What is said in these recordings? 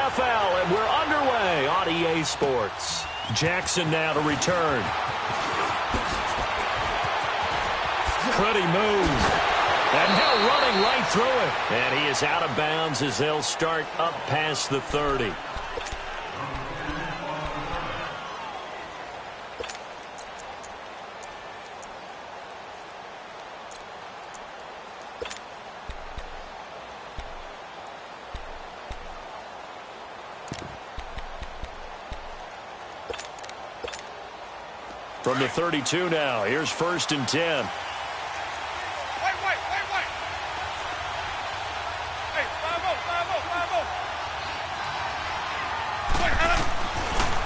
NFL, and we're underway on EA Sports. Jackson now to return. Could he move? And now running right through it. And he is out of bounds as they'll start up past the 30. From the 32 now, here's 1st and 10.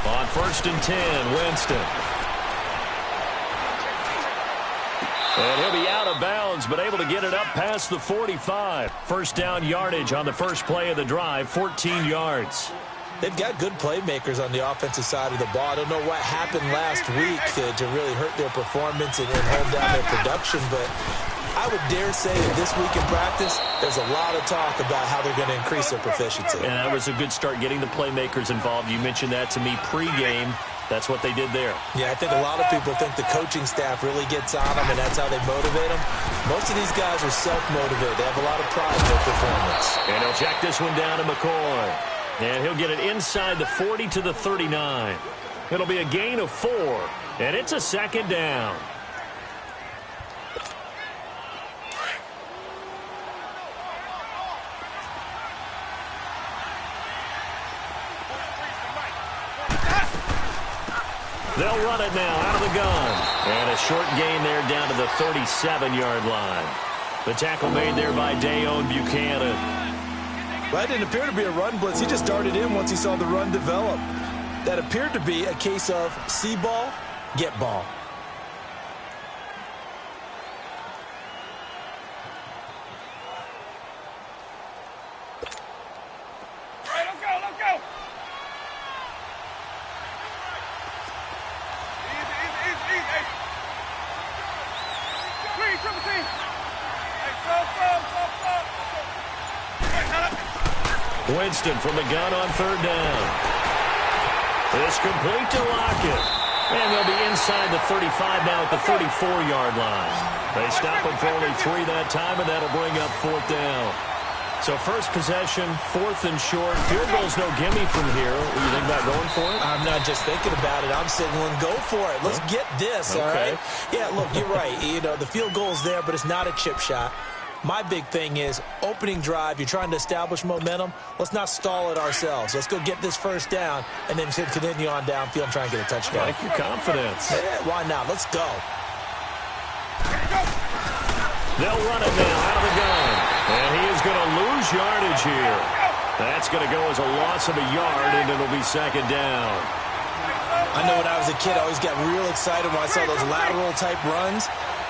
On 1st and 10, Winston. And he'll be out of bounds, but able to get it up past the 45. First down yardage on the first play of the drive, 14 yards. They've got good playmakers on the offensive side of the ball. I don't know what happened last week to really hurt their performance and hold down their production, but I would dare say that this week in practice, there's a lot of talk about how they're going to increase their proficiency. And that was a good start, getting the playmakers involved. You mentioned that to me pregame. That's what they did there. Yeah, I think a lot of people think the coaching staff really gets on them, and that's how they motivate them. Most of these guys are self-motivated. They have a lot of pride in their performance. And he'll check this one down to McCoy. And he'll get it inside the 40 to the 39. It'll be a gain of 4, and it's a 2nd down. They'll run it now out of the gun. And a short gain there down to the 37-yard line. The tackle made there by Dayon Buchanan. Well, that didn't appear to be a run blitz. He just darted in once he saw the run develop. That appeared to be a case of see ball, get ball. Winston from the gun on 3rd down. It's complete to Lockett. And they'll be inside the 35 now at the 34-yard line. They stop him for only 3 that time, and that'll bring up 4th down. So first possession, 4th and short. Field goal's no gimme from here. What do you think about going for it? I'm not just thinking about it. I'm signaling, go for it. Let's get this, all right? Yeah, look, you're right. You know, the field goal's there, but it's not a chip shot. My big thing is opening drive. You're trying to establish momentum. Let's not stall it ourselves. Let's go get this 1st down and then continue on downfield and try and get a touchdown. I like your confidence. Yeah, why not? Let's go. They'll run it now out of the gun. And he is going to lose yardage here. That's going to go as a loss of a yard, and it'll be 2nd down. I know when I was a kid, I always got real excited when I saw those lateral-type runs.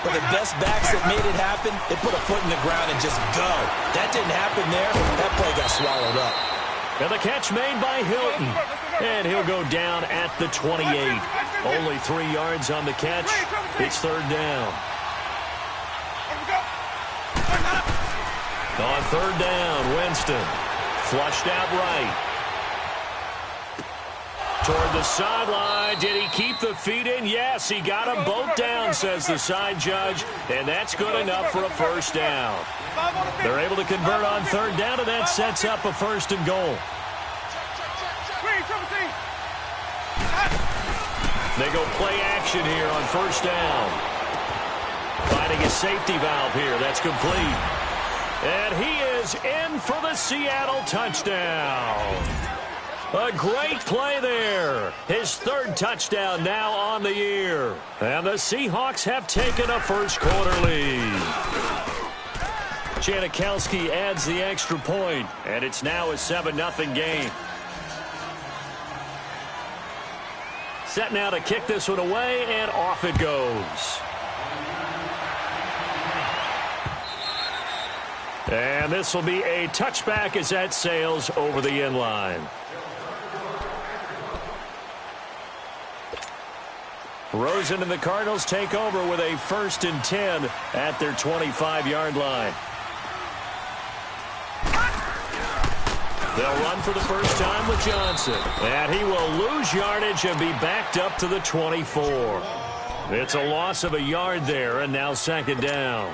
But the best backs that made it happen, they put a foot in the ground and just go. That didn't happen there. That play got swallowed up. And the catch made by Hilton. And he'll go down at the 28. Only 3 yards on the catch. It's 3rd down. On 3rd down, Winston. Flushed out right. Toward the sideline. Did he keep the feet in? Yes, he got them both down, says the side judge. And that's good enough for a 1st down. They're able to convert on 3rd down, and that sets up a 1st and goal. They go play action here on 1st down. Finding a safety valve here. That's complete. And he is in for the Seattle touchdown. A great play there. His 3rd touchdown now on the year. And the Seahawks have taken a first-quarter lead. Janikowski adds the extra point, and it's now a 7-0 game. Set now to kick this one away, and off it goes. And this will be a touchback as that sails over the end line. Rosen and the Cardinals take over with a 1st and 10 at their 25-yard line. They'll run for the first time with Johnson. And he will lose yardage and be backed up to the 24. It's a loss of a yard there, and now second down.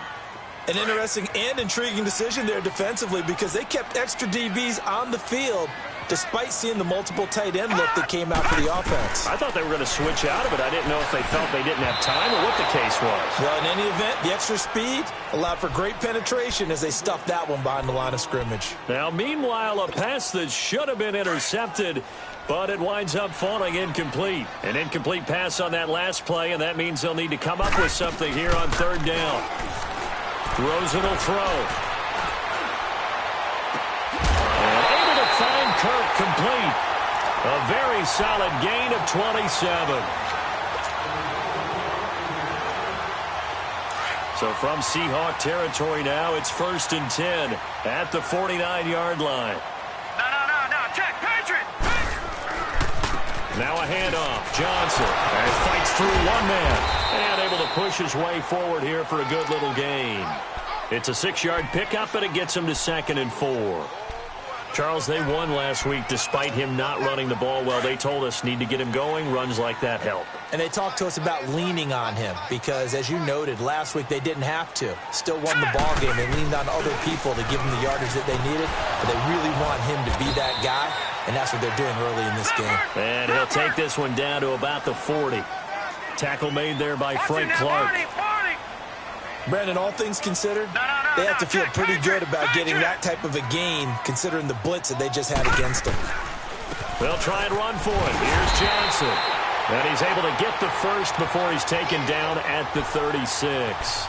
An interesting and intriguing decision there defensively because they kept extra DBs on the field despite seeing the multiple tight end look that came out for the offense. I thought they were going to switch out of it. I didn't know if they felt they didn't have time or what the case was. Well, in any event, the extra speed allowed for great penetration as they stuffed that one behind the line of scrimmage. Now, meanwhile, a pass that should have been intercepted, but it winds up falling incomplete. An incomplete pass on that last play, and that means they'll need to come up with something here on third down. Rosen will throw. And able to find Kirk complete. A very solid gain of 27. So from Seahawk territory now, it's 1st and 10 at the 49-yard line. No. Check. Patriot. Now a handoff. Johnson fights through one man and able to push his way forward here for a good little gain. It's a 6-yard pickup, and it gets him to 2nd and 4. Charles, they won last week despite him not running the ball well. They told us need to get him going. Runs like that help. And they talked to us about leaning on him because, as you noted, last week they didn't have to. Still won the ball game. They leaned on other people to give them the yardage that they needed, but they really want him to be that guy, and that's what they're doing early in this game. And he'll take this one down to about the 40. Tackle made there by Frank Clark. Brandon, all things considered, they have to feel pretty good about getting that type of a gain considering the blitz that they just had against them. They'll try and run for it. Here's Johnson. And he's able to get the first before he's taken down at the 36.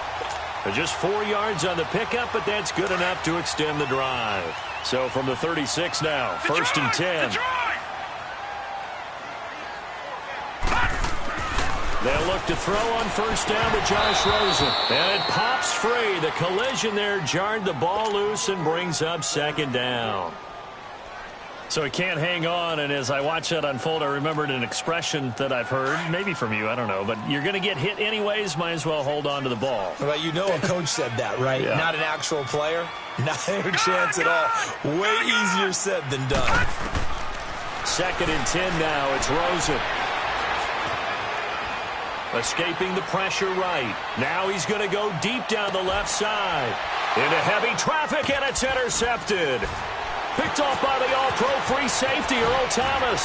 Just 4 yards on the pickup, but that's good enough to extend the drive. So from the 36 now, 1st and 10. They'll look to throw on first down to Josh Rosen. And it pops free. The collision there jarred the ball loose and brings up 2nd down. So he can't hang on, and as I watch that unfold, I remembered an expression that I've heard, maybe from you, I don't know, but you're going to get hit anyways, might as well hold on to the ball. Well, you know a coach said that, right? Yeah. Not an actual player. Not a chance at all. Way easier said than done. 2nd and 10 now. It's Rosen. Escaping the pressure right. Now he's going to go deep down the left side. Into heavy traffic, and it's intercepted. Picked off by the all-pro free safety, Earl Thomas.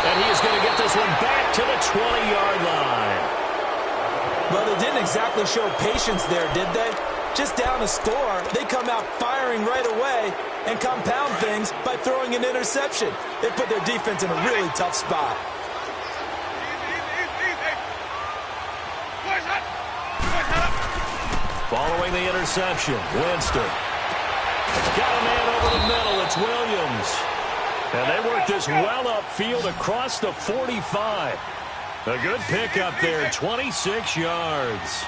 And he is going to get this one back to the 20-yard line. Well, they didn't exactly show patience there, did they? Just down a score, they come out firing right away and compound things by throwing an interception. They put their defense in a really tough spot. Following the interception, Winston. Got a man over the middle. It's Williams. And they work this well upfield across the 45. A good pickup there, 26 yards.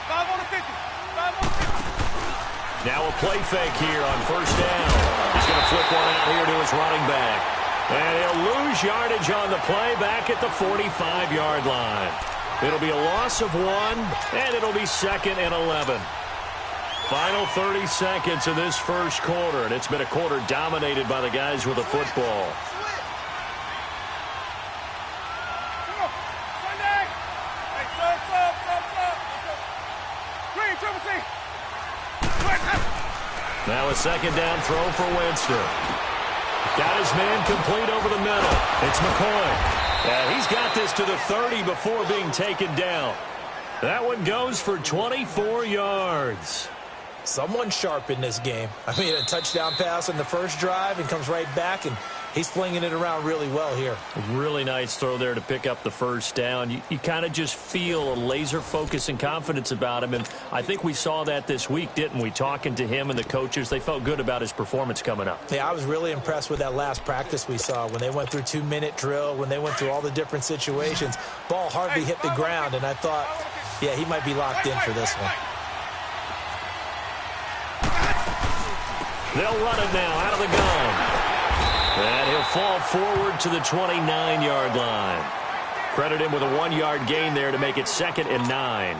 5 on the 50. 5 on the 50. Now a play fake here on first down. He's going to flip one out here to his running back. And he'll lose yardage on the play back at the 45-yard line. It'll be a loss of 1, and it'll be 2nd and 11. Final 30 seconds of this first quarter, and it's been a quarter dominated by the guys with the football. Now a 2nd down throw for Winston. Got his man complete over the middle. It's McCoy. And he's got this to the 30 before being taken down. That one goes for 24 yards. Someone sharp in this game. I mean, a touchdown pass on the first drive and comes right back, and he's flinging it around really well here. A really nice throw there to pick up the first down. You kind of just feel a laser focus and confidence about him, and I think we saw that this week, didn't we? Talking to him and the coaches, they felt good about his performance coming up. Yeah, I was really impressed with that last practice we saw when they went through 2-minute drill, when they went through all the different situations. Ball hardly hit the ground, and I thought, yeah, he might be locked in for this one. They'll run it now out of the gun. And he'll fall forward to the 29-yard line. Credit him with a 1-yard gain there to make it 2nd and 9.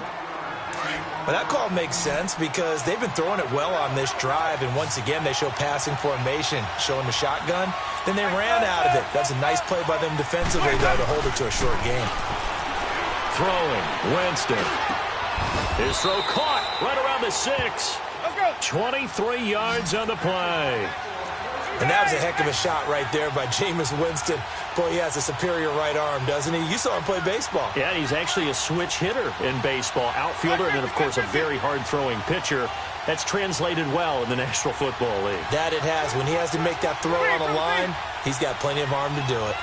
Well, that call makes sense because they've been throwing it well on this drive, and once again, they show passing formation, showing the shotgun. Then they ran out of it. That's a nice play by them defensively, though, to hold it to a short game. Throwing, Winston. His throw caught right around the 6. 23 yards on the play. And that was a heck of a shot right there by Jameis Winston. Boy, he has a superior right arm, doesn't he? You saw him play baseball. Yeah, he's actually a switch hitter in baseball. Outfielder, and then, of course, a very hard-throwing pitcher. That's translated well in the National Football League. That it has. When he has to make that throw on a line, he's got plenty of arm to do it.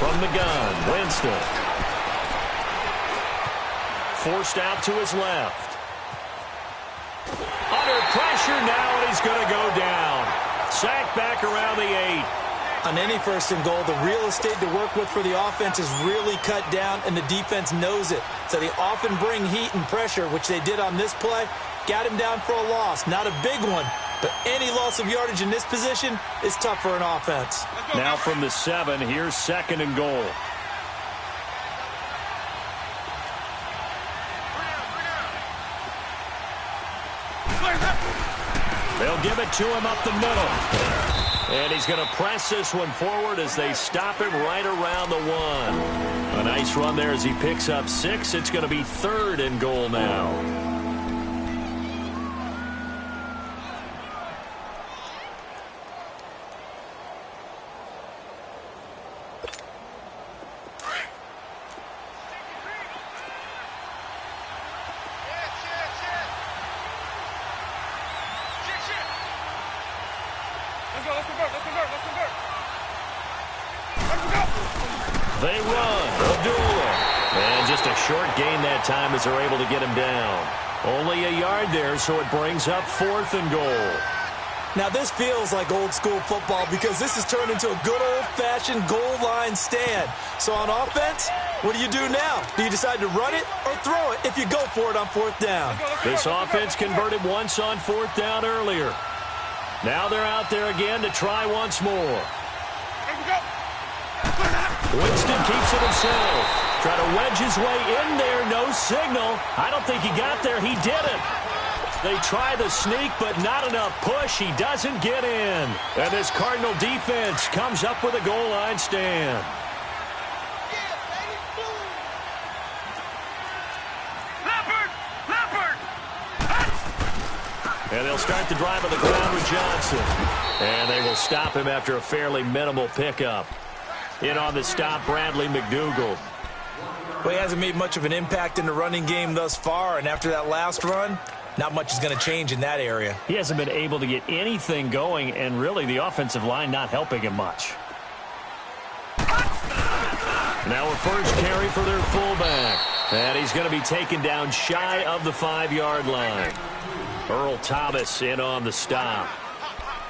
From the gun, Winston. Forced out to his left. Under pressure now, and he's going to go down. Sacked back around the 8. On any first and goal, the real estate to work with for the offense is really cut down, and the defense knows it. So they often bring heat and pressure, which they did on this play. Got him down for a loss. Not a big one, but any loss of yardage in this position is tough for an offense. Now from the 7, here's 2nd and goal. They'll give it to him up the middle. And he's going to press this one forward as they stop him right around the 1. A nice run there as he picks up 6. It's going to be 3rd and goal now. They run. Abdullah. And just a short gain that time as they're able to get him down. Only a yard there, so it brings up 4th and goal. Now, this feels like old school football because this has turned into a good old-fashioned goal line stand. So on offense, what do you do now? Do you decide to run it or throw it if you go for it on 4th down? This offense converted once on 4th down earlier. Now they're out there again to try once more. Winston keeps it himself. Trying to wedge his way in there. No signal. I don't think he got there. He didn't. They try the sneak, but not enough push. He doesn't get in. And this Cardinal defense comes up with a goal line stand. And they'll start the drive on the ground with Johnson. And they will stop him after a fairly minimal pickup. In on the stop, Bradley McDougald. Well, he hasn't made much of an impact in the running game thus far, and after that last run, not much is going to change in that area. He hasn't been able to get anything going, and really the offensive line not helping him much. Now a first carry for their fullback. And he's going to be taken down shy of the 5-yard line. Earl Thomas in on the stop.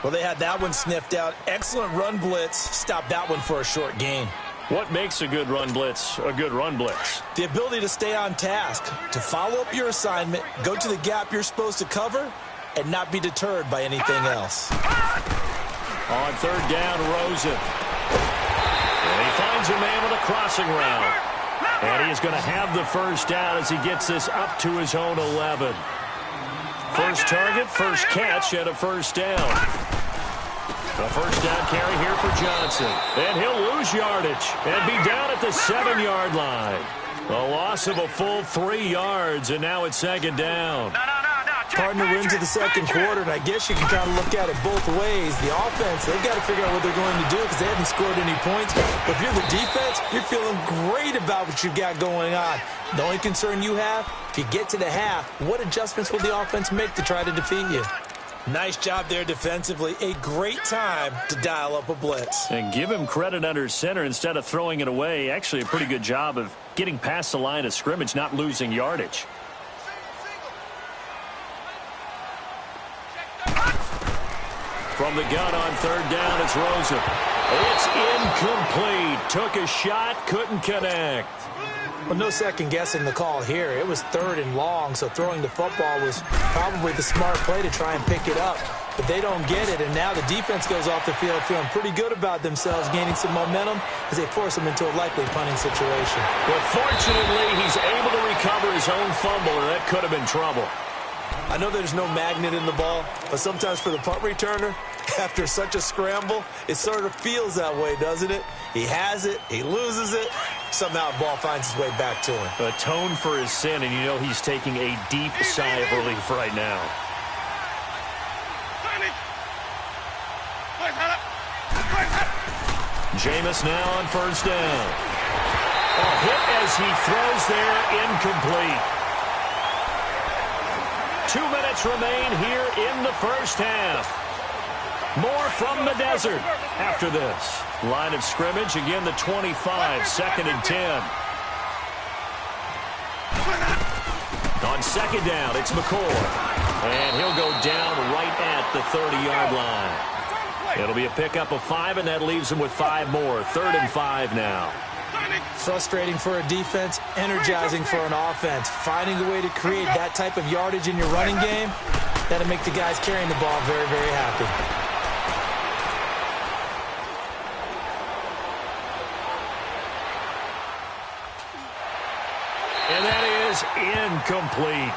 Well, they had that one sniffed out. Excellent run blitz. Stopped that one for a short gain. What makes a good run blitz a good run blitz? The ability to stay on task, to follow up your assignment, go to the gap you're supposed to cover, and not be deterred by anything else. On 3rd down, Rosen. And he finds a man with a crossing route. And he is going to have the first down as he gets this up to his own 11. First target, first catch, and a first down. A first down carry here for Johnson. And he'll lose yardage and be down at the 7-yard line. A loss of a full 3 yards, and now it's 2nd down. Cardinal wins of the second quarter, and I guess you can kind of look at it both ways. The offense, they've got to figure out what they're going to do because they haven't scored any points. But if you're the defense, you're feeling great about what you've got going on. The only concern you have, if you get to the half, what adjustments will the offense make to try to defeat you? Nice job there defensively. A great time to dial up a blitz. And give him credit under center instead of throwing it away. Actually a pretty good job of getting past the line of scrimmage, not losing yardage. From the gun on 3rd down, it's Rosen. It's incomplete. Took a shot, couldn't connect. Well, no second guessing the call here. It was 3rd and long, so throwing the football was probably the smart play to try and pick it up. but they don't get it. And now the defense goes off the field feeling pretty good about themselves, gaining some momentum as they force them into a likely punting situation. But fortunately, he's able to recover his own fumble, or that could have been trouble. I know there's no magnet in the ball, but sometimes for the punt returner, after such a scramble, it sort of feels that way, doesn't it? He has it, he loses it, somehow the ball finds its way back to him. Atone for his sin, and you know he's taking a deep sigh of relief right now. Jameis now on first down. A hit as he throws there, incomplete. 2 minutes remain here in the first half. More from the desert after this. Line of scrimmage, again the 25, 2nd and 10. On second down, it's McCoy. And he'll go down right at the 30-yard line. It'll be a pickup of 5, and that leaves him with 5 more. 3rd and 5 now. Frustrating for a defense, energizing for an offense. Finding a way to create that type of yardage in your running game, that'll make the guys carrying the ball very, very happy. And that is incomplete.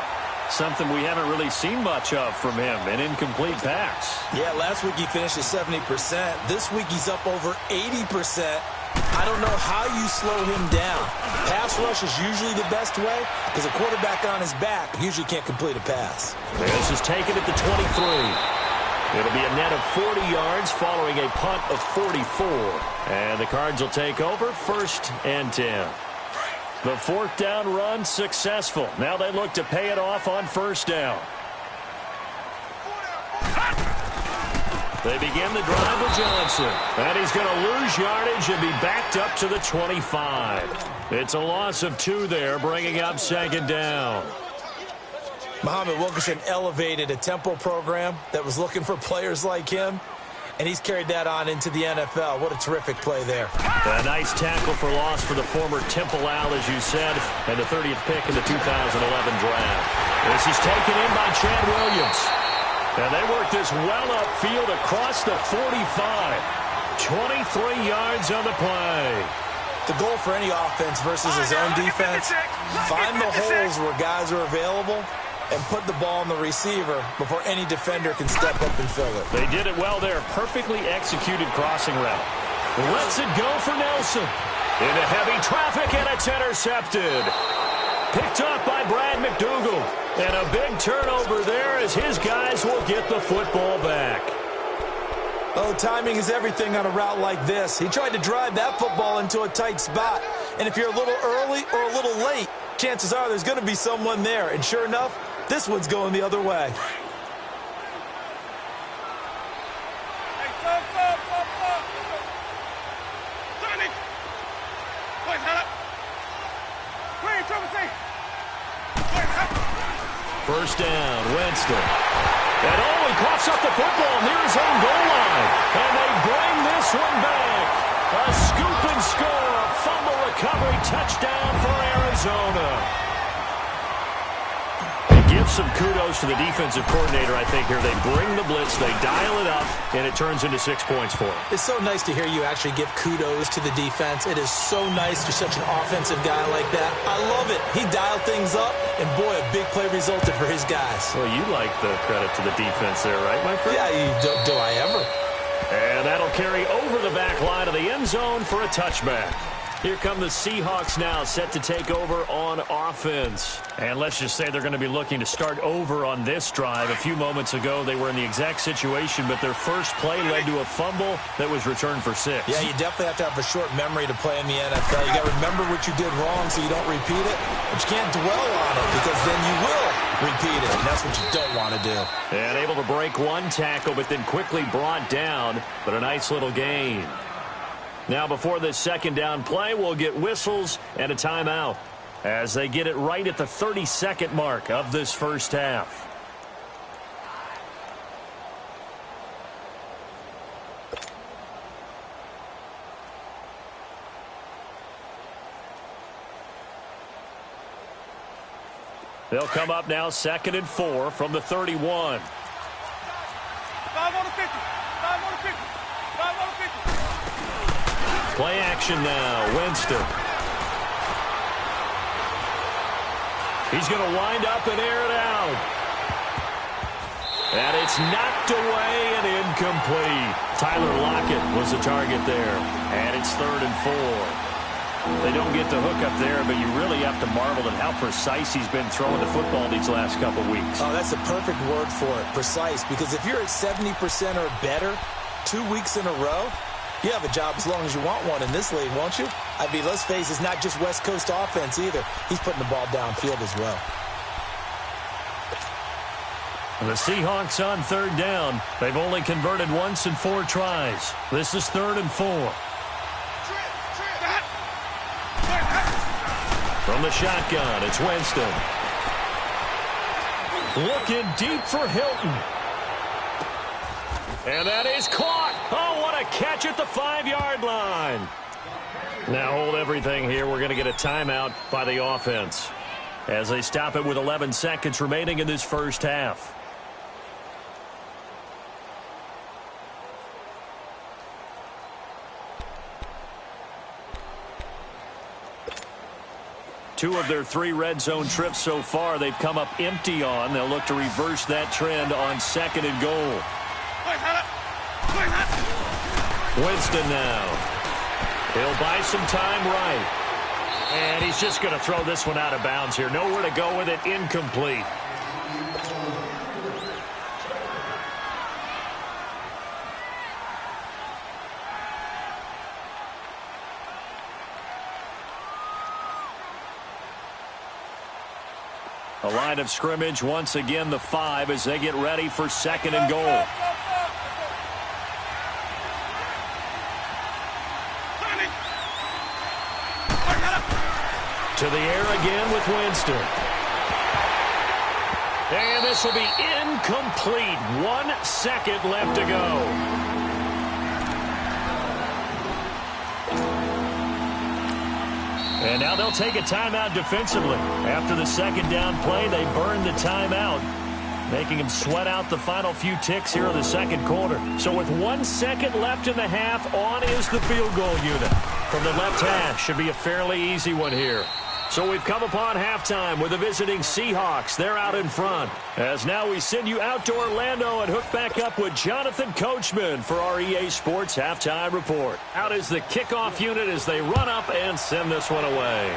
Something we haven't really seen much of from him, an incomplete pass. Yeah, last week he finished at 70%. This week he's up over 80%. I don't know how you slow him down. Pass rush is usually the best way because a quarterback on his back usually can't complete a pass. This is taken at the 23. It'll be a net of 40 yards following a punt of 44. And the Cards will take over 1st and 10. The 4th down run successful. Now they look to pay it off on 1st down. They begin the drive with Johnson. And he's going to lose yardage and be backed up to the 25. It's a loss of 2 there, bringing up 2nd down. Muhammad Wilkerson elevated a tempo program that was looking for players like him, and he's carried that on into the NFL. What a terrific play there. A nice tackle for loss for the former Temple Owl, as you said, and the 30th pick in the 2011 draft. This is taken in by Chad Williams. And they work this well upfield across the 45. 23 yards on the play. The goal for any offense versus his own defense, find the holes where guys are available and put the ball on the receiver before any defender can step up and fill it. They did it well there. Perfectly executed crossing route. Lets it go for Nelson. Into heavy traffic, and it's intercepted. Picked up by Brad McDougal. And a big turnover there as his guys will get the football back. Oh, timing is everything on a route like this. He tried to drive that football into a tight spot. And if you're a little early or a little late, chances are there's going to be someone there. And sure enough, this one's going the other way. First down, Winston. And he coughs up the football near his own goal line. And they bring this one back. A scoop and score, a fumble recovery touchdown for Arizona. Give some kudos to the defensive coordinator, I think, here. They bring the blitz, they dial it up, and it turns into 6 points for them. It's so nice to hear you actually give kudos to the defense. It is so nice. You're such an offensive guy like that. I love it. He dialed things up, and boy, a big play resulted for his guys. Well, you like the credit to the defense there, right, my friend? Yeah, do I ever. And that'll carry over the back line of the end zone for a touchback. Here come the Seahawks now, set to take over on offense. And let's just say they're going to be looking to start over on this drive. A few moments ago, they were in the exact situation, but their first play led to a fumble that was returned for 6. Yeah, you definitely have to have a short memory to play in the NFL. You got to remember what you did wrong so you don't repeat it, but you can't dwell on it because then you will repeat it, and that's what you don't want to do. And able to break one tackle, but then quickly brought down, but a nice little gain. Now, before this second down play, we'll get whistles and a timeout as they get it right at the 30-second mark of this first half. They'll come up now 2nd and 4 from the 31. 5 on the 50. 5 on the 50. 5 on the 50. Play action now. Winston. He's going to wind up and air it out. And it's knocked away and incomplete. Tyler Lockett was the target there. And it's 3rd and 4. They don't get the hook up there, but you really have to marvel at how precise he's been throwing the football these last couple weeks. Oh, that's the perfect word for it, precise. Because if you're at 70% or better 2 weeks in a row, you have a job as long as you want one in this league, won't you? I mean, let's face it, it's not just West Coast offense either. He's putting the ball downfield as well. The Seahawks on 3rd down. They've only converted once in 4 tries. This is 3rd and 4. From the shotgun, it's Winston. Looking deep for Hilton. And that is caught. Oh, what a catch at the 5-yard line. Now hold everything here. We're going to get a timeout by the offense as they stop it with 11 seconds remaining in this first half. Two of their 3 red zone trips so far, they've come up empty on. They'll look to reverse that trend on 2nd and goal. Winston now. He'll buy some time right. And he's just going to throw this one out of bounds here. Nowhere to go with it. Incomplete. A line of scrimmage, once again, the 5 as they get ready for 2nd and goal. To the air again with Winston. And this will be incomplete. 1 second left to go. And now they'll take a timeout defensively. After the 2nd down play, they burn the timeout, making them sweat out the final few ticks here in the 2nd quarter. So with 1 second left in the half, on is the field goal unit. From the left hash, should be a fairly easy one here. So we've come upon halftime with the visiting Seahawks. They're out in front. As now we send you out to Orlando and hook back up with Jonathan Coachman for our EA Sports Halftime Report. Out is the kickoff unit as they run up and send this one away.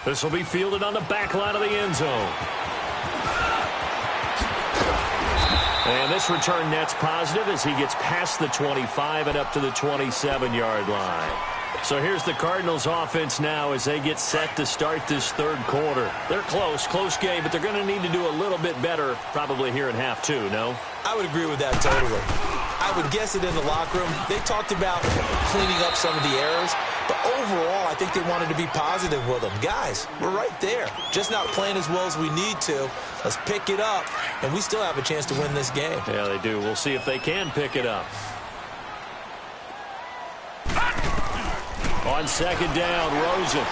This will be fielded on the back line of the end zone. And this return net's positive as he gets past the 25 and up to the 27-yard line. So here's the Cardinals offense now as they get set to start this 3rd quarter. They're close game, but they're going to need to do a little bit better probably here in half 2, no? I would agree with that totally. I would guess it in the locker room. They talked about cleaning up some of the errors, but overall I think they wanted to be positive with them. Guys, we're right there. Just not playing as well as we need to. Let's pick it up, and we still have a chance to win this game. Yeah, they do. We'll see if they can pick it up. On 2nd down, Rosen.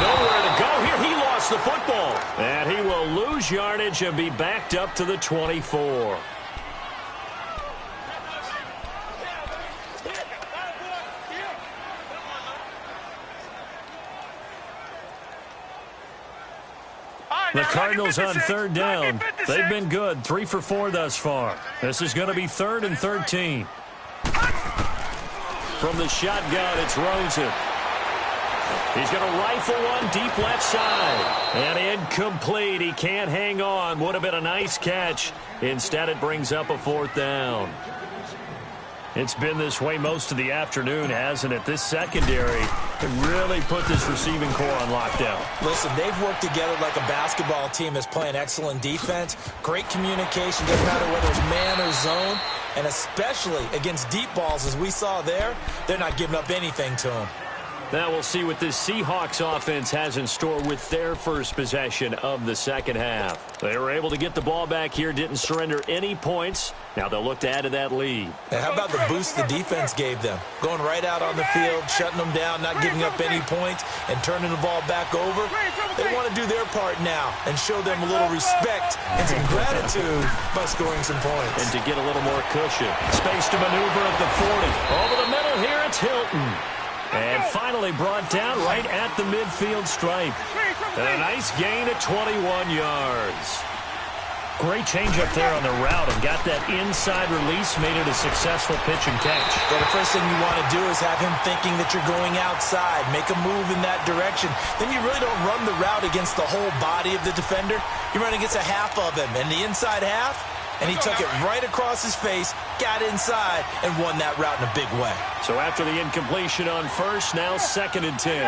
Nowhere to go here. He lost the football. And he will lose yardage and be backed up to the 24. The Cardinals on 3rd down. They've been good. 3 for 4 thus far. This is going to be 3rd and 13. From the shotgun, it's Rosen. He's going to rifle one deep left side. And incomplete. He can't hang on. Would have been a nice catch. Instead, it brings up a 4th down. It's been this way most of the afternoon, hasn't it? This secondary can really put this receiving core on lockdown. Listen, they've worked together like a basketball team that's playing excellent defense. Great communication, doesn't matter whether it's man or zone. And especially against deep balls, as we saw there, they're not giving up anything to them. Now we'll see what this Seahawks offense has in store with their first possession of the second half. They were able to get the ball back here, didn't surrender any points. Now they'll look to add to that lead. And how about the boost the defense gave them? Going right out on the field, shutting them down, not giving up any points, and turning the ball back over. They want to do their part now and show them a little respect and some gratitude by scoring some points. And to get a little more cushion. Space to maneuver at the 40. Over the middle here, it's Hilton. And finally brought down right at the midfield stripe. And a nice gain of 21 yards. Great change up there on the route and got that inside release, made it a successful pitch and catch. Well, the first thing you want to do is have him thinking that you're going outside, make a move in that direction. Then you really don't run the route against the whole body of the defender. You run against a half of him, and the inside half, and he took it right across his face, got inside, and won that route in a big way. So after the incompletion on first, now 2nd and 10.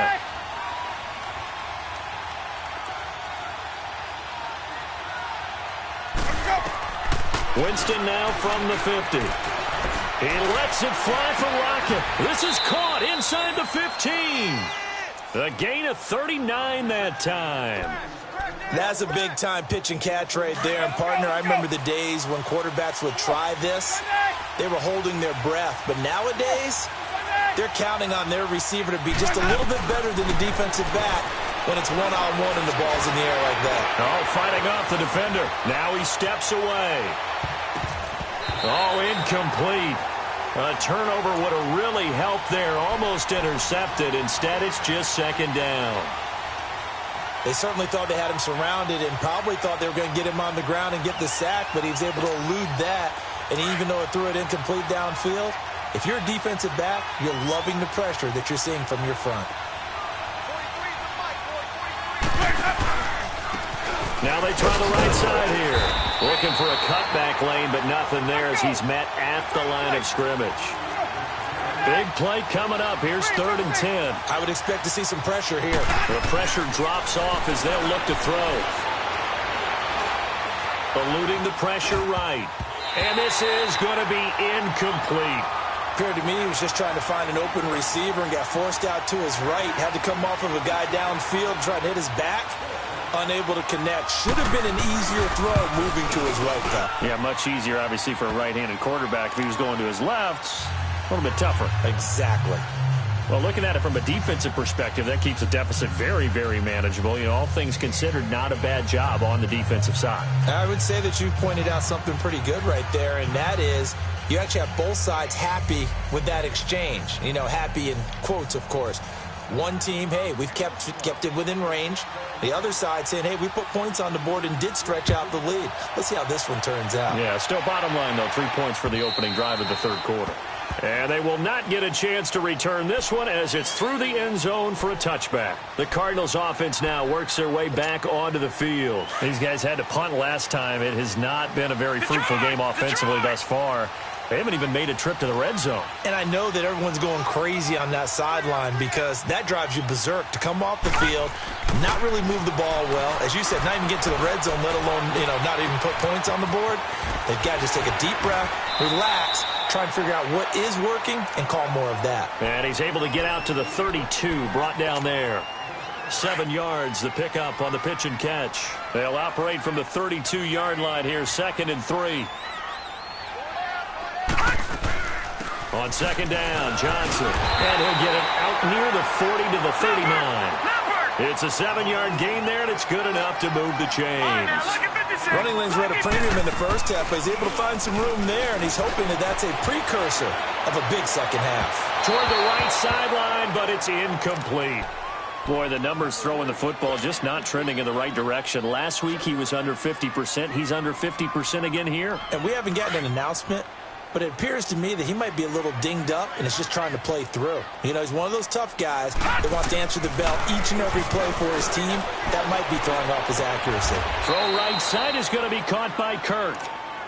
Winston now from the 50. He lets it fly for Rocket. This is caught inside the 15. A gain of 39 that time. That's a big-time pitch and catch right there. And, partner, I remember the days when quarterbacks would try this. They were holding their breath. But nowadays, they're counting on their receiver to be just a little bit better than the defensive back when it's one-on-one and the ball's in the air like that. Oh, fighting off the defender. Now he steps away. Oh, incomplete. A turnover would have really helped there. Almost intercepted. Instead, it's just 2nd down. They certainly thought they had him surrounded and probably thought they were going to get him on the ground and get the sack, but he was able to elude that. And even though it threw it incomplete downfield, if you're a defensive back, you're loving the pressure that you're seeing from your front. Now they try the right side here. Looking for a cutback lane, but nothing there as he's met at the line of scrimmage. Big play coming up. Here's 3rd and 10. I would expect to see some pressure here. The pressure drops off as they'll look to throw. Eluding the pressure right. And this is going to be incomplete. Appeared to me he was just trying to find an open receiver and got forced out to his right. Had to come off of a guy downfield, trying to hit his back. Unable to connect. Should have been an easier throw moving to his right, though. Yeah, much easier, obviously, for a right-handed quarterback. If he was going to his left, a little bit tougher. Exactly. Well, looking at it from a defensive perspective, that keeps the deficit very, very manageable. You know, all things considered, not a bad job on the defensive side. I would say that you've pointed out something pretty good right there, and that is you actually have both sides happy with that exchange. You know, happy in quotes, of course. One team, hey, we've kept it within range. The other side saying, hey, we put points on the board and did stretch out the lead. Let's see how this one turns out. Yeah, still bottom line, though, 3 points for the opening drive of the 3rd quarter. And they will not get a chance to return this one as it's through the end zone for a touchback. The Cardinals offense now works their way back onto the field. These guys had to punt last time. It has not been a very fruitful game offensively thus far. They haven't even made a trip to the red zone. And I know that everyone's going crazy on that sideline because that drives you berserk to come off the field, not really move the ball well. As you said, not even get to the red zone, let alone, not even put points on the board. They've got to just take a deep breath, relax, try and figure out what is working, and call more of that. And he's able to get out to the 32, brought down there. 7 yards, the pickup on the pitch and catch. They'll operate from the 32-yard line here, 2nd and 3. On 2nd down, Johnson. And he'll get it out near the 40 to the 39. It's a 7-yard gain there, and it's good enough to move the chains. Running lanes were at a premium in the first half, but he's able to find some room there, and he's hoping that that's a precursor of a big second half. Toward the right sideline, but it's incomplete. Boy, the numbers throwing the football just not trending in the right direction. Last week he was under 50%. He's under 50% again here. And we haven't gotten an announcement, but it appears to me that he might be a little dinged up and is just trying to play through. You know, he's one of those tough guys that wants to answer the bell each and every play for his team. That might be throwing off his accuracy. Throw right side is going to be caught by Kirk.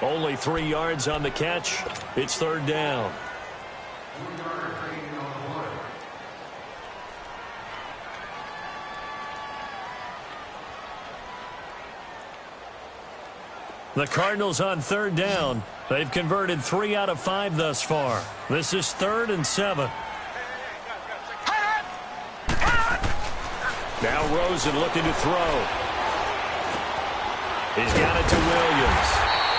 Only 3 yards on the catch. It's 3rd down. The Cardinals on 3rd down. They've converted 3 out of 5 thus far. This is 3rd and 7. Now Rosen looking to throw. He's got it to Williams.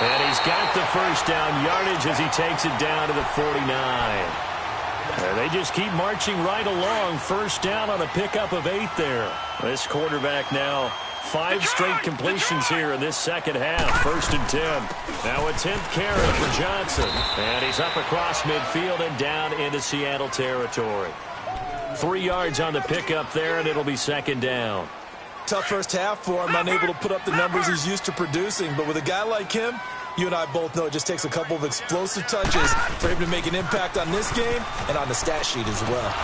And he's got the first down yardage as he takes it down to the 49. And they just keep marching right along. First down on a pickup of 8 there. This quarterback now 5 straight completions here in this second half. 1st and 10. Now a 10th carry for Johnson. And he's up across midfield and down into Seattle territory. 3 yards on the pickup there, and it'll be 2nd down. Tough first half for him, unable to put up the numbers he's used to producing. But with a guy like him, you and I both know it just takes a couple of explosive touches for him to make an impact on this game and on the stat sheet as well.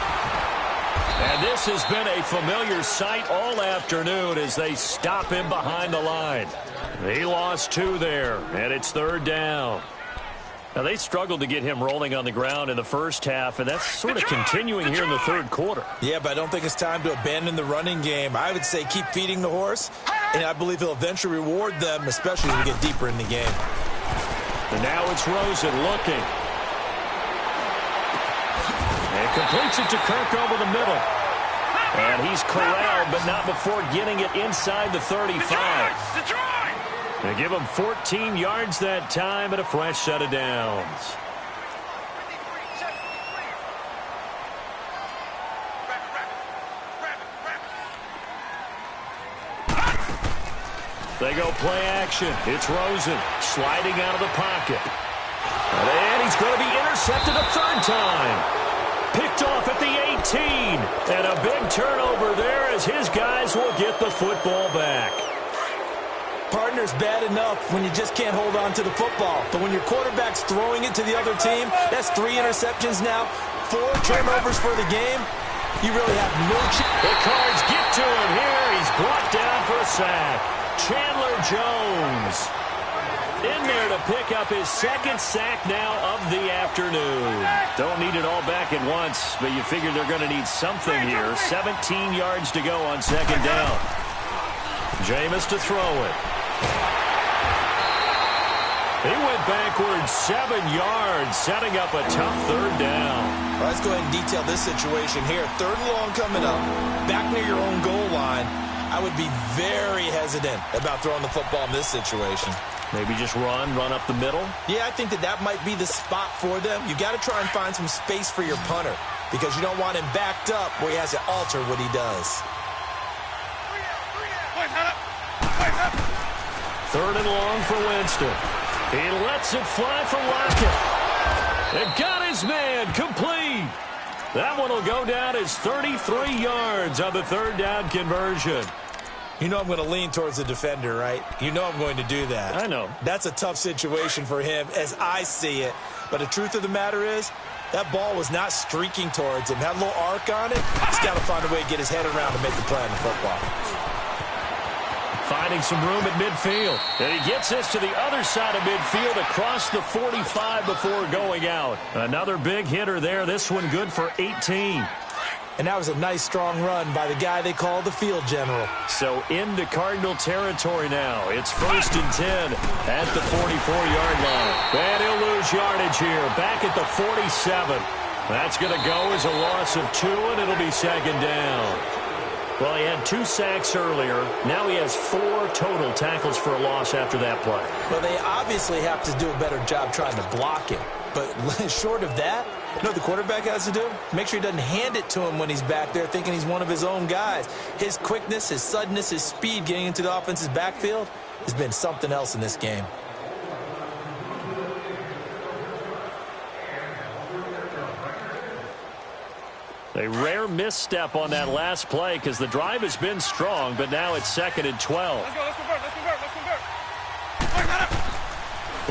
And this has been a familiar sight all afternoon as they stop him behind the line. He lost 2 there, and it's 3rd down. Now, they struggled to get him rolling on the ground in the first half, and that's sort of continuing here in the 3rd quarter. Yeah, but I don't think it's time to abandon the running game. I would say keep feeding the horse, and I believe he'll eventually reward them, especially as we get deeper in the game. And now it's Rosen looking. And completes it to Kirk over the middle. And he's corralled, but not before getting it inside the 35. They give him 14 yards that time and a fresh set of downs. They go play action. It's Rosen sliding out of the pocket. And he's going to be intercepted a 3rd time. Picked off at the 18. And a big turnover there as his guys will get the football back. Partner's bad enough when you just can't hold on to the football. But when your quarterback's throwing it to the other team, that's 3 interceptions now, 4 turnovers for the game. You really have no chance. The Cards get to him here. He's brought down for a sack. Chandler Jones in there to pick up his 2nd sack now of the afternoon. Don't need it all back at once, but you figure they're going to need something here. 17 yards to go on 2nd down. Jameis to throw it. He went backwards 7 yards, setting up a tough 3rd down. All right, let's go ahead and detail this situation here. 3rd and long coming up. Back near your own goal line. I would be very hesitant about throwing the football in this situation. Maybe just run up the middle? Yeah, I think that might be the spot for them. You got to try and find some space for your punter because you don't want him backed up where he has to alter what he does. 3rd and long for Winston. He lets it fly for Lockett. It got his man complete. That one will go down as 33 yards on the 3rd down conversion. You know I'm going to lean towards the defender, right? You know I'm going to do that. I know. That's a tough situation for him as I see it. But the truth of the matter is, that ball was not streaking towards him. Had a little arc on it. He's got to find a way to get his head around to make the play on the football. Finding some room at midfield. And he gets this to the other side of midfield across the 45 before going out. Another big hitter there. This one good for 18. And that was a nice, strong run by the guy they call the field general. So into Cardinal territory now. It's 1st and 10 at the 44-yard line. And he'll lose yardage here. Back at the 47. That's going to go as a loss of 2, and it'll be 2nd down. Well, he had 2 sacks earlier. Now he has 4 total tackles for a loss after that play. Well, they obviously have to do a better job trying to block him. But short of that, you know what the quarterback has to do? Make sure he doesn't hand it to him when he's back there thinking he's one of his own guys. His quickness, his suddenness, his speed getting into the offense's backfield has been something else in this game. A rare misstep on that last play because the drive has been strong, but now it's 2nd and 12. Let's convert.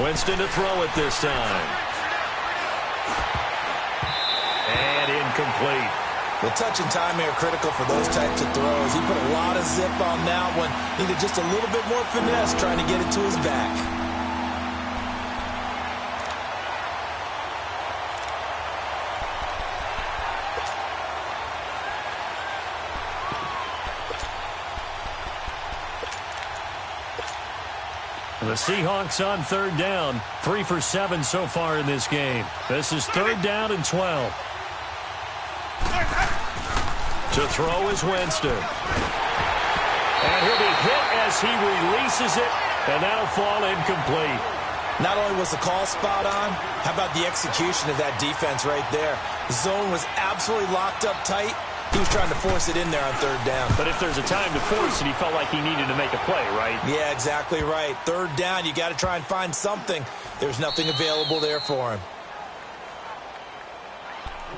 Winston to throw it this time. And incomplete. The touch and time are critical for those types of throws. He put a lot of zip on that one. Needed just a little bit more finesse trying to get it to his back. The Seahawks on 3rd down. 3 for 7 so far in this game. This is 3rd down and 12. To throw is Winston. he'll be hit as he releases it, and that'll fall incomplete. Not only was the call spot on, how about the execution of that defense right there? The zone was absolutely locked up tight. He was trying to force it in there on third down. But if there's a time to force it, he felt like he needed to make a play, right? Yeah, exactly right. Third down, you got to try and find something. There's nothing available there for him.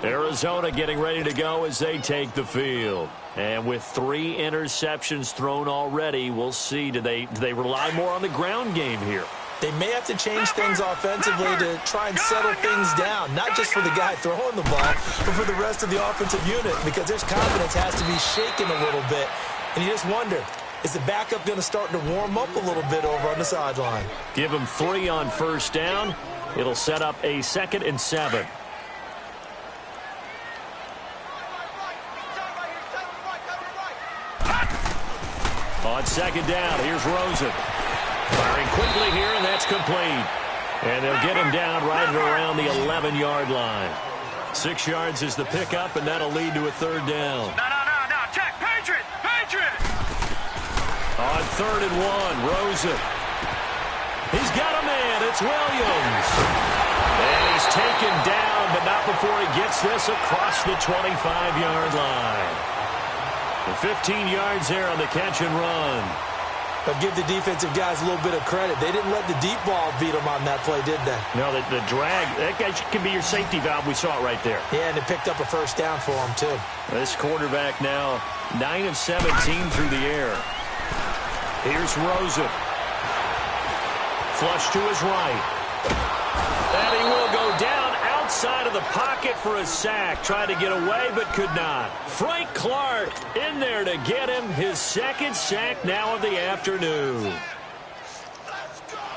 Arizona getting ready to go as they take the field. And with 3 interceptions thrown already, we'll see. Do they rely more on the ground game here? They may have to change things offensively to try and settle things down, not just for the guy throwing the ball, but for the rest of the offensive unit, because their confidence has to be shaken a little bit. And you just wonder, is the backup going to start to warm up a little bit over on the sideline? Give him 3 on first down. It'll set up a 2nd and 7. On 2nd down, here's Rosen. Firing quickly here, and that's complete. And they'll get him down right at around the 11-yard line. 6 yards is the pickup, and that'll lead to a 3rd down. No. Check. Patriot. On 3rd and 1, Rosen. He's got a man. It's Williams. And he's taken down, but not before he gets this across the 25-yard line. And 15 yards there on the catch and run. But give the defensive guys a little bit of credit. They didn't let the deep ball beat them on that play, did they? No, the drag, that guy can be your safety valve. We saw it right there. Yeah, and it picked up a first down for them, too. This quarterback now 9 of 17 through the air. Here's Rosen. Flush to his right. And he will go down outside of the pocket for a sack. Tried to get away, but could not. Frank Clark in there to get him his 2nd sack now of the afternoon.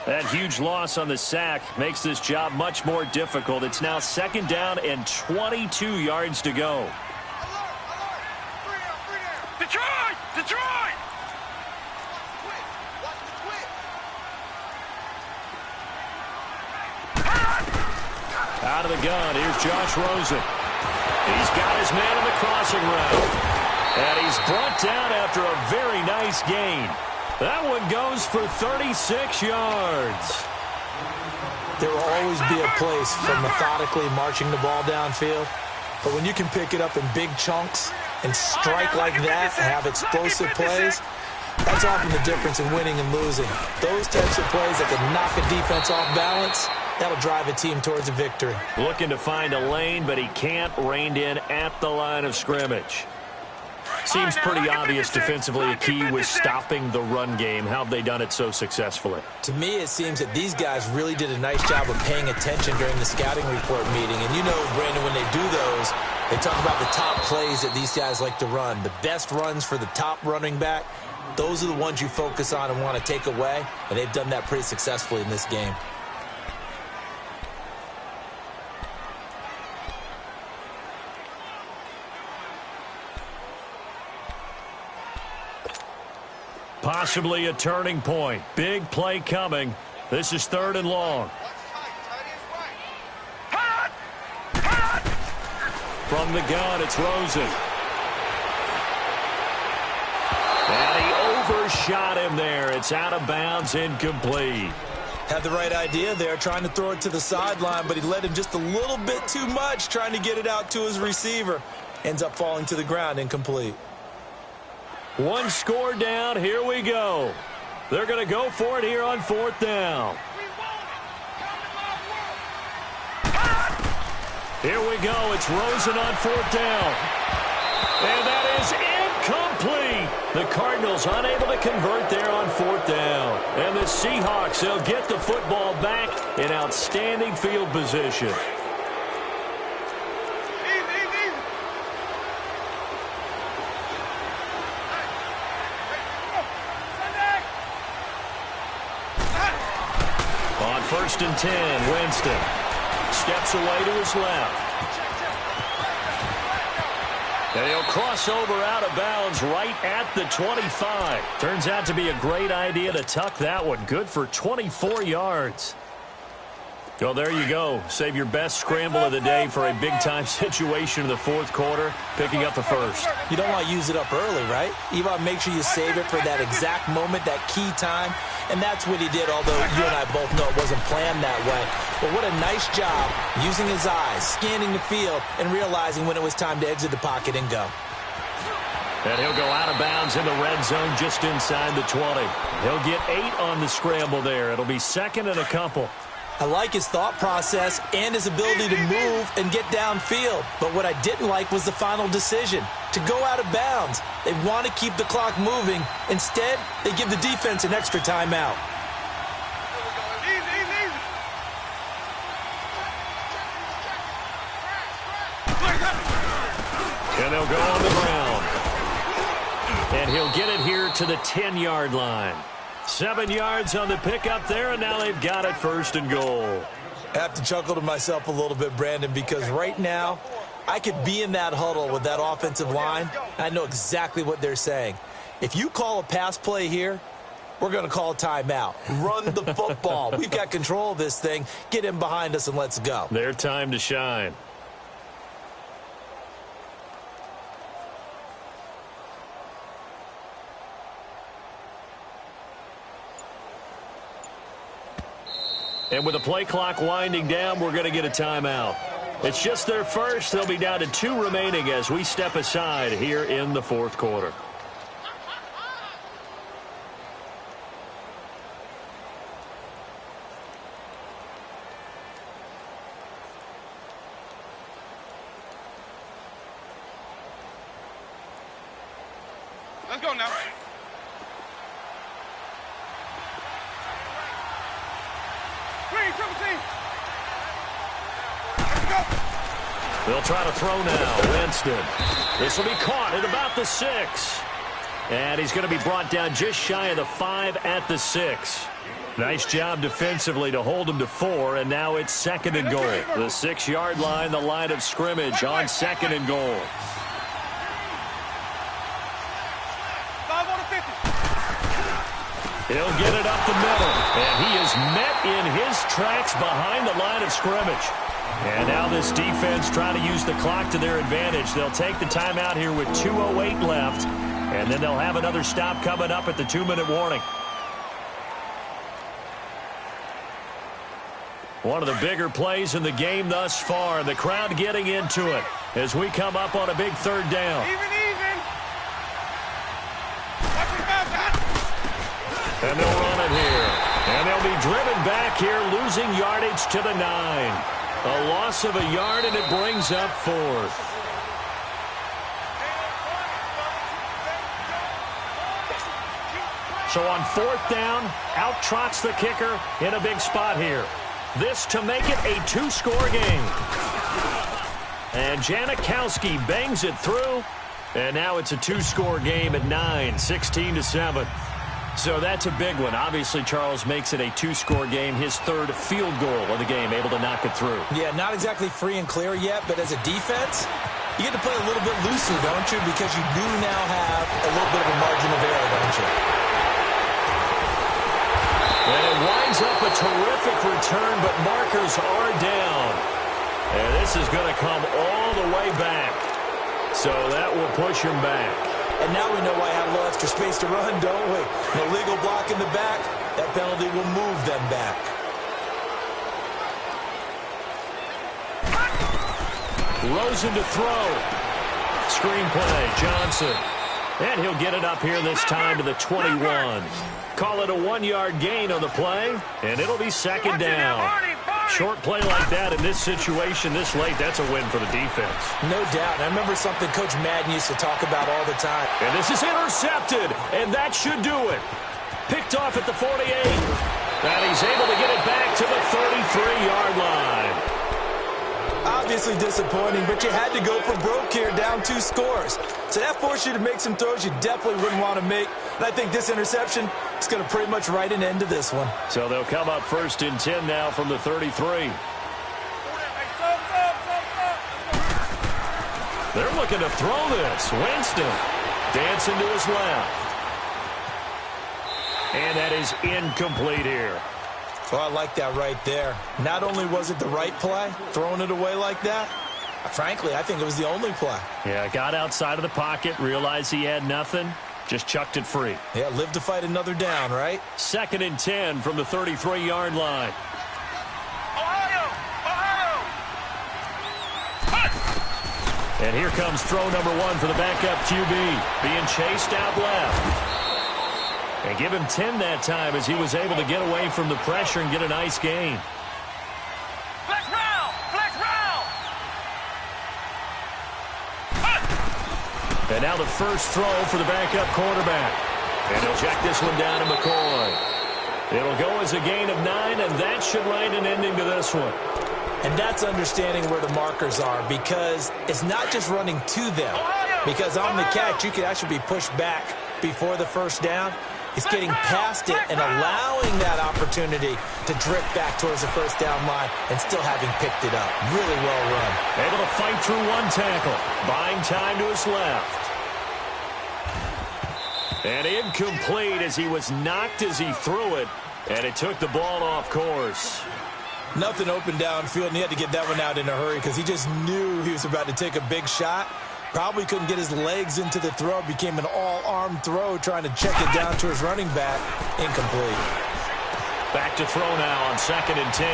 That huge loss on the sack makes this job much more difficult. It's now 2nd down and 22 yards to go. Detroit! Out of the gun, here's Josh Rosen. He's got his man in the crossing route. And he's brought down after a very nice gain. That one goes for 36 yards. There will always be a place for methodically marching the ball downfield. But when you can pick it up in big chunks and strike like that and have explosive plays, that's often the difference in winning and losing. Those types of plays that can knock a defense off balance, that'll drive a team towards a victory. Looking to find a lane, but he can't. Reined in at the line of scrimmage. Seems pretty obvious defensively a key was stopping the run game. How have they done it so successfully? To me, it seems that these guys really did a nice job of paying attention during the scouting report meeting. And you know, Brandon, when they do those, they talk about the top plays that these guys like to run. The best runs for the top running back, those are the ones you focus on and want to take away. And they've done that pretty successfully in this game. Possibly a turning point. Big play coming. This is 3rd and long. From the gun, it's Rosen. And he overshot him there. It's out of bounds, incomplete. Had the right idea there, trying to throw it to the sideline, but he led him just a little bit too much, trying to get it out to his receiver. Ends up falling to the ground, incomplete. 1 score down. Here we go. They're going to go for it here on 4th down. Here we go. It's Rosen on 4th down. And that is incomplete. The Cardinals unable to convert there on 4th down. And the Seahawks, they'll get the football back in outstanding field position. On 1st and 10, Winston steps away to his left. And he'll cross over out of bounds right at the 25. Turns out to be a great idea to tuck that one. Good for 24 yards. Well, there you go. Save your best scramble of the day for a big-time situation in the fourth quarter, picking up the first. You don't want to use it up early, right? You want to make sure you save it for that exact moment, that key time. And that's what he did, although you and I both know it wasn't planned that way. But what a nice job using his eyes, scanning the field, and realizing when it was time to exit the pocket and go. And he'll go out of bounds in the red zone just inside the 20. He'll get 8 on the scramble there. It'll be second and a couple. I like his thought process and his ability to move and get downfield. But what I didn't like was the final decision, to go out of bounds. They want to keep the clock moving. Instead, they give the defense an extra timeout. And they'll go on the ground. And he'll get it here to the 10-yard line. 7 yards on the pickup there, and now they've got it first and goal. I have to chuckle to myself a little bit, Brandon, because right now I could be in that huddle with that offensive line. I know exactly what they're saying. If you call a pass play here, we're going to call a timeout. Run the football. We've got control of this thing. Get in behind us and let's go. Their time to shine. And with the play clock winding down, we're going to get a timeout. It's just their first. They'll be down to 2 remaining as we step aside here in the fourth quarter. Let's go now. They'll try to throw now. Winston. This will be caught at about the 6. And he's going to be brought down just shy of the 5 at the 6. Nice job defensively to hold him to 4, and now it's second and goal. The 6-yard line, the line of scrimmage on second and goal. 5 on the 50. He'll get it up the middle, and he is met in his tracks behind the line of scrimmage. And now this defense trying to use the clock to their advantage. They'll take the timeout here with 2:08 left, and then they'll have another stop coming up at the 2-minute warning. One of the bigger plays in the game thus far. The crowd getting into it as we come up on a big third down. Even. And they'll run it here. And they'll be driven back here, losing yardage to the 9. A loss of a yard, and it brings up 4th. So on 4th down, out trots the kicker in a big spot here. This to make it a 2-score game. And Janikowski bangs it through. And now it's a 2-score game at 9, 16-7. So that's a big one. Obviously, Charles makes it a 2-score game, his 3rd field goal of the game, able to knock it through. Yeah, not exactly free and clear yet, but as a defense, you get to play a little bit looser, don't you? Because you do now have a little bit of a margin of error, don't you? And it winds up a terrific return, but markers are down. And this is going to come all the way back. So that will push him back. And now we know why I have a little extra space to run, don't we? No legal block in the back. That penalty will move them back. Rosen to throw. Screenplay, Johnson. And he'll get it up here this time to the 21. Call it a 1-yard gain on the play, and it'll be second down. Short play like that in this situation this late, that's a win for the defense. No doubt. I remember something Coach Madden used to talk about all the time. And this is intercepted, and that should do it. Picked off at the 48. And he's able to get it back to the 33-yard line. Obviously disappointing, but you had to go for broke here, down 2 scores. So that forced you to make some throws you definitely wouldn't want to make. And I think this interception is going to pretty much write an end to this one. So they'll come up 1st and 10 now from the 33. They're looking to throw this. Winston dancing to his left. And that is incomplete here. Well, I like that right there. Not only was it the right play, throwing it away like that, frankly, I think it was the only play. Yeah, got outside of the pocket, realized he had nothing, just chucked it free. Yeah, live to fight another down, right? 2nd and 10 from the 33-yard line. And here comes throw number 1 for the backup QB, being chased out left. And give him 10 that time as he was able to get away from the pressure and get a nice gain. Flex round! Flex round! And now the first throw for the backup quarterback. And he'll check this one down to McCoy. It'll go as a gain of 9, and that should write an ending to this one. And that's understanding where the markers are, because it's not just running to them. Because on the catch, you could actually be pushed back before the first down. It's getting past it and allowing that opportunity to drift back towards the first down line and still having picked it up. Really well run. Able to fight through one tackle. Buying time to his left. And incomplete as he was knocked as he threw it. And it took the ball off course. Nothing open downfield, and he had to get that one out in a hurry because he just knew he was about to take a big shot. Probably couldn't get his legs into the throw. Became an all-arm throw trying to check it down to his running back. Incomplete. Back to throw now on 2nd and 10.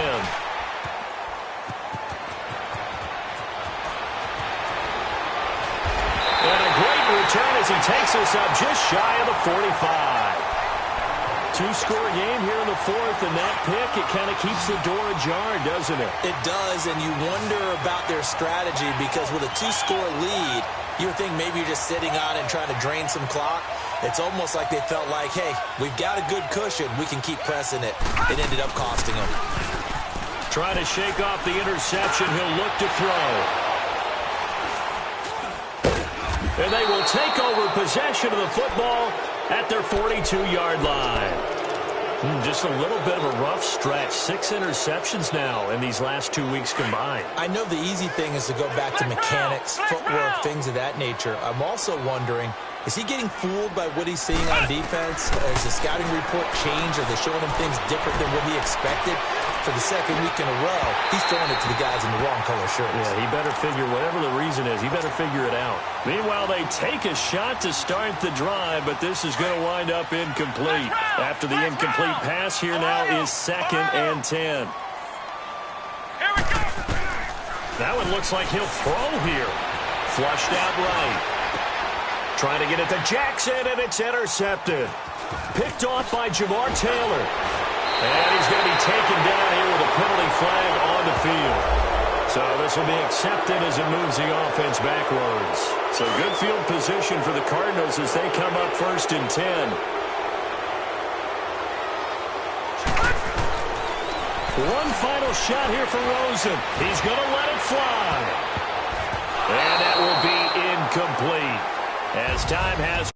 And a great return as he takes us up just shy of the 45. Two-score game here in the 4th, and that pick, it kind of keeps the door ajar, doesn't it? It does, and you wonder about their strategy because with a 2-score lead, you would think maybe you're just sitting on and trying to drain some clock. It's almost like they felt like, hey, we've got a good cushion. We can keep pressing it. It ended up costing them. Trying to shake off the interception. He'll look to throw. And they will take over possession of the football at their 42-yard line. Just a little bit of a rough stretch. 6 interceptions now in these last 2 weeks combined. I know the easy thing is to go back to mechanics, footwork, things of that nature. I'm also wondering, is he getting fooled by what he's seeing on defense? Has the scouting report changed? Are they showing him things different than what he expected? For the 2nd week in a row, he's throwing it to the guys in the wrong color shirts. Yeah, he better figure, whatever the reason is, he better figure it out. Meanwhile, they take a shot to start the drive, but this is going to wind up incomplete. After the incomplete pass, here now is 2nd and 10. Here we go! That one looks like he'll throw here. Flushed out right. Trying to get it to Jackson, and it's intercepted. Picked off by Jamar Taylor. And he's going to be taken down here with a penalty flag on the field. So this will be accepted as it moves the offense backwards. So good field position for the Cardinals as they come up 1st and 10. One final shot here for Rosen. He's going to let it fly. And that will be incomplete as time has